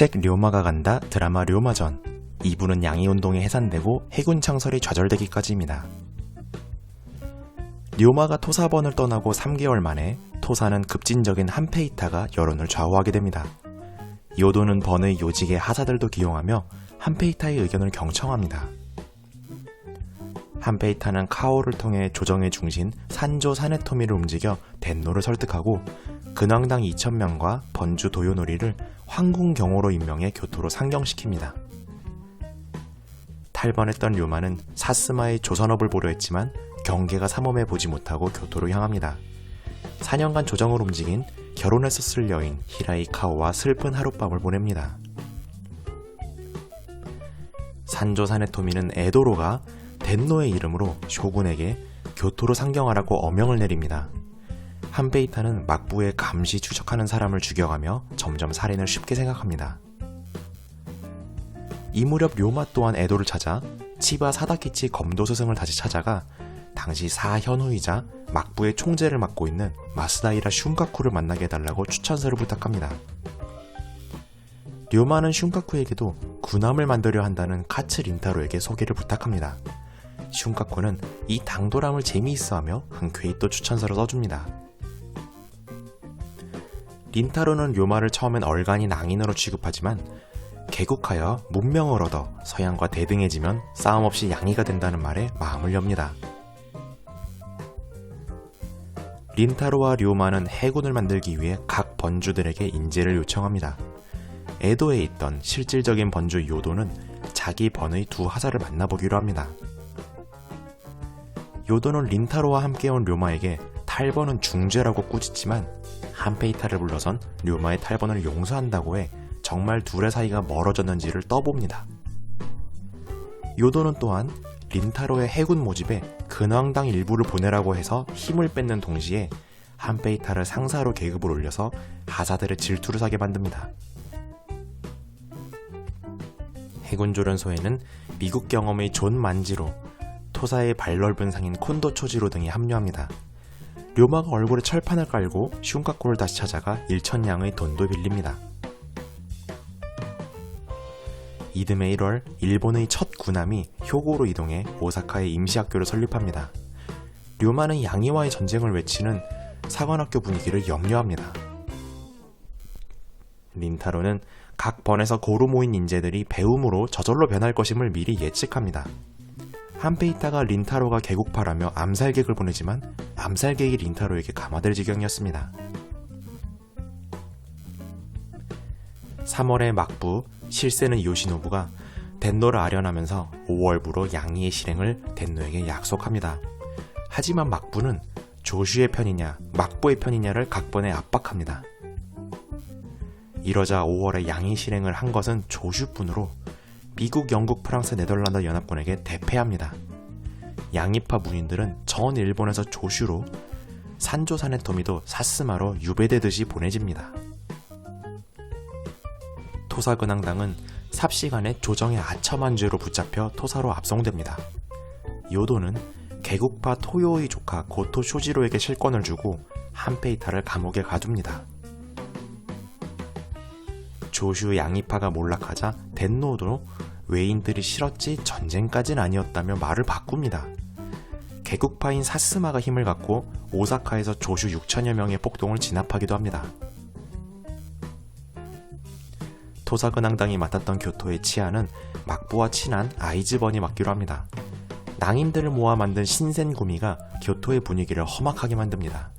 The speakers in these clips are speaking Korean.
책 료마가 간다 드라마 료마전 2부는 양이운동이 해산되고 해군 창설이 좌절되기까지입니다. 료마가 토사번을 떠나고 3개월 만에 토사는 급진적인 한페이타가 여론을 좌우하게 됩니다. 요도는 번의 요직의 하사들도 기용하며 한페이타의 의견을 경청합니다. 한페이타는 카오를 통해 조정의 중심 산조 사네토미를 움직여 덴노를 설득하고 근황당 2000명과 번주 도요노리를 황궁경호로 임명해 교토로 상경시킵니다. 탈번했던 료마는 사스마의 조선업을 보려 했지만 경계가 삼엄해 보지 못하고 교토로 향합니다. 4년간 조정을 움직인 결혼했었을 여인 히라이 카오와 슬픈 하룻밤을 보냅니다. 산조 사네토미는 에도로가 덴노의 이름으로 쇼군에게 교토로 상경하라고 어명을 내립니다. 한페이타는 막부에 감시 추적하는 사람을 죽여가며 점점 살인을 쉽게 생각합니다. 이 무렵 료마 또한 에도를 찾아 치바 사다키치 검도스승을 다시 찾아가 당시 사현후이자 막부의 총재를 맡고 있는 마스다이라 슌카쿠를 만나게 해달라고 추천서를 부탁합니다. 료마는 슌카쿠에게도 군함을 만들려 한다는 카츠 린타로에게 소개를 부탁합니다. 슌카쿠는 이 당돌함을 재미있어하며 흔쾌히 또 추천서를 써줍니다. 린타로는 료마를 처음엔 얼간히 낭인으로 취급하지만 개국하여 문명을 얻어 서양과 대등해지면 싸움 없이 양이가 된다는 말에 마음을 엽니다. 린타로와 료마는 해군을 만들기 위해 각 번주들에게 인재를 요청합니다. 에도에 있던 실질적인 번주 요도는 자기 번의 두 하사를 만나보기로 합니다. 요도는 린타로와 함께 온 료마에게 탈번은 중죄라고 꾸짖지만 한페이타를 불러선 료마의 탈번을 용서한다고 해 정말 둘의 사이가 멀어졌는지를 떠봅니다. 요도는 또한 린타로의 해군 모집에 근황당 일부를 보내라고 해서 힘을 뺏는 동시에 한페이타를 상사로 계급을 올려서 하사들의 질투를 사게 만듭니다. 해군 조련소에는 미국 경험의 존 만지로, 토사의 발넓은 상인 콘도 초지로 등이 합류합니다. 료마가 얼굴에 철판을 깔고 슌카쿠를 다시 찾아가 1000냥의 돈도 빌립니다. 이듬해 1월 일본의 첫 군함이 효고로 이동해 오사카에 임시학교를 설립합니다. 료마는 양이와의 전쟁을 외치는 사관학교 분위기를 염려합니다. 린타로는 각 번에서 고루 모인 인재들이 배움으로 저절로 변할 것임을 미리 예측합니다. 한페이타가 린타로가 개국파라며 암살객을 보내지만 암살객이 린타로에게 감화될 지경이었습니다. 3월의 막부 실세는 요시노부가 덴노를 아련하면서 5월부로 양이의 실행을 덴노에게 약속합니다. 하지만 막부는 조슈의 편이냐 막부의 편이냐를 각번에 압박합니다. 이러자 5월에 양이 실행을 한 것은 조슈뿐으로 미국, 영국, 프랑스, 네덜란드 연합군에게 대패합니다. 양이파 문인들은 전 일본에서 조슈로, 산조 사네토미도 사스마로 유배되듯이 보내집니다. 토사 근황당은 삽시간에 조정의 아첨한 죄로 붙잡혀 토사로 압송됩니다. 요도는 개국파 토요의 조카 고토 쇼지로에게 실권을 주고 한페이타를 감옥에 가둡니다. 조슈 양이파가 몰락하자 덴노도 외인들이 싫었지 전쟁까진 아니었다며 말을 바꿉니다. 개국파인 사스마가 힘을 갖고 오사카에서 조슈 6천여 명의 폭동을 진압하기도 합니다. 토사 근황당이 맡았던 교토의 치안은 막부와 친한 아이즈번이 맡기로 합니다. 낭인들을 모아 만든 신센 구미가 교토의 분위기를 험악하게 만듭니다.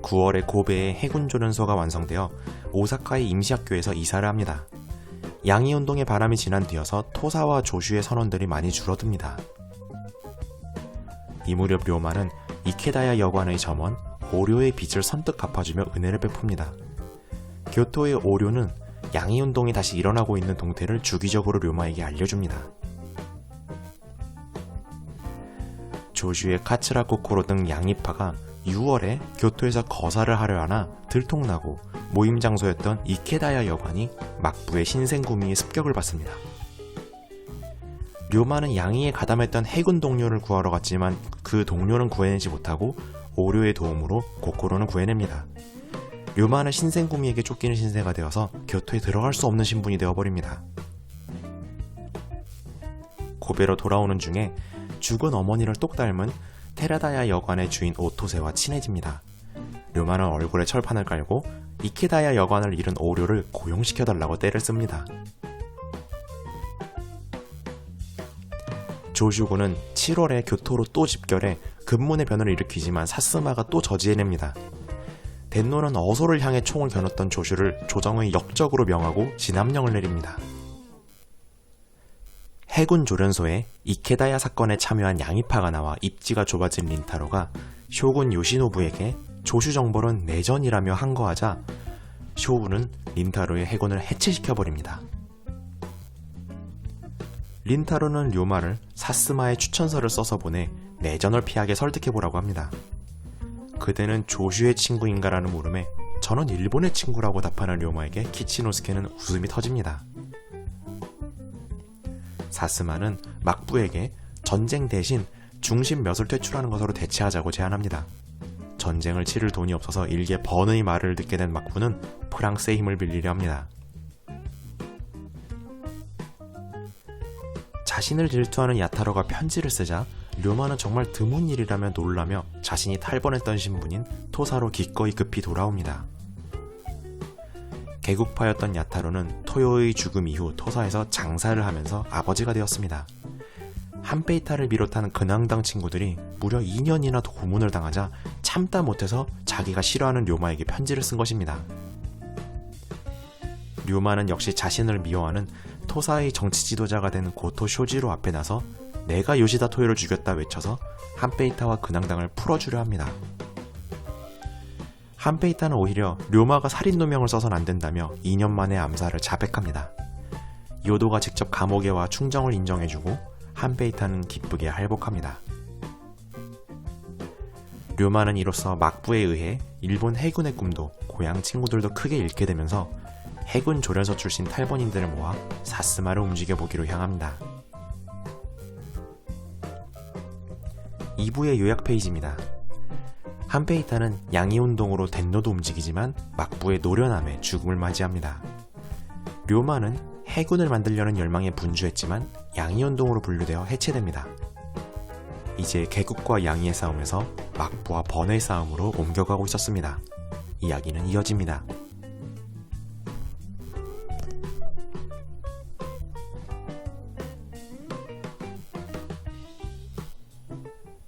9월에 고베에 해군 조련소가 완성되어 오사카의 임시학교에서 이사를 합니다. 양이운동의 바람이 지난 뒤여서 토사와 조슈의 선원들이 많이 줄어듭니다. 이 무렵 료마는 이케다야 여관의 점원 오료의 빚을 선뜻 갚아주며 은혜를 베풉니다. 교토의 오료는 양이운동이 다시 일어나고 있는 동태를 주기적으로 료마에게 알려줍니다. 조슈의 카츠라 코코로 등 양이파가 6월에 교토에서 거사를 하려 하나 들통나고 모임 장소였던 이케다야 여관이 막부의 신생구미의 습격을 받습니다. 료마는 양이에 가담했던 해군 동료를 구하러 갔지만 그 동료는 구해내지 못하고 오료의 도움으로 고코로는 구해냅니다. 류마는 신생구미에게 쫓기는 신세가 되어서 교토에 들어갈 수 없는 신분이 되어버립니다. 고베로 돌아오는 중에 죽은 어머니를 똑 닮은 테라다야 여관의 주인 오토세와 친해집니다. 류마는 얼굴에 철판을 깔고 이케다야 여관을 잃은 오료를 고용시켜달라고 떼를 씁니다. 조슈고는 7월에 교토로 또 집결해 급문의 변을 일으키지만 사스마가 또 저지해냅니다. 덴노는 어소를 향해 총을 겨눴던 조슈를 조정의 역적으로 명하고 진압령을 내립니다. 해군 조련소에 이케다야 사건에 참여한 양이파가 나와 입지가 좁아진 린타로가 쇼군 요시노부에게 조슈 정벌은 내전이라며 항거하자 쇼군은 린타로의 해군을 해체시켜버립니다. 린타로는 류마를 사스마의 추천서를 써서 보내 내전을 피하게 설득해보라고 합니다. 그대는 조슈의 친구인가라는 물음에 저는 일본의 친구라고 답하는 류마에게 키치노스케는 웃음이 터집니다. 사스마는 막부에게 전쟁 대신 중심 몇을 퇴출하는 것으로 대체하자고 제안합니다. 전쟁을 치를 돈이 없어서 일개 번의 말을 듣게 된 막부는 프랑스의 힘을 빌리려 합니다. 자신을 질투하는 야타로가 편지를 쓰자 류마는 정말 드문 일이라며 놀라며 자신이 탈번했던 신분인 토사로 기꺼이 급히 돌아옵니다. 개국파였던 야타로는 토요의 죽음 이후 토사에서 장사를 하면서 아버지가 되었습니다. 한페이타를 비롯한 근황당 친구들이 무려 2년이나 고문을 당하자 참다 못해서 자기가 싫어하는 류마에게 편지를 쓴 것입니다. 류마는 역시 자신을 미워하는 토사의 정치 지도자가 된 고토 쇼지로 앞에 나서 내가 요시다 토요를 죽였다 외쳐서 한페이타와 근황당을 풀어주려 합니다. 한페이타는 오히려 류마가 살인 누명을 써선 안 된다며 2년 만에 암살을 자백합니다. 요도가 직접 감옥에 와 충정을 인정해주고 한페이타는 기쁘게 할복합니다. 류마는 이로써 막부에 의해 일본 해군의 꿈도 고향 친구들도 크게 잃게 되면서 해군 조련소 출신 탈번인들을 모아 사스마를 움직여보기로 향합니다. 2부의 요약 페이지입니다. 한페이타는 양이운동으로 덴노도 움직이지만 막부의 노련함에 죽음을 맞이합니다. 류마는 해군을 만들려는 열망에 분주했지만 양이운동으로 분류되어 해체됩니다. 이제 개국과 양이의 싸움에서 막부와 번의 싸움으로 옮겨가고 있었습니다. 이야기는 이어집니다.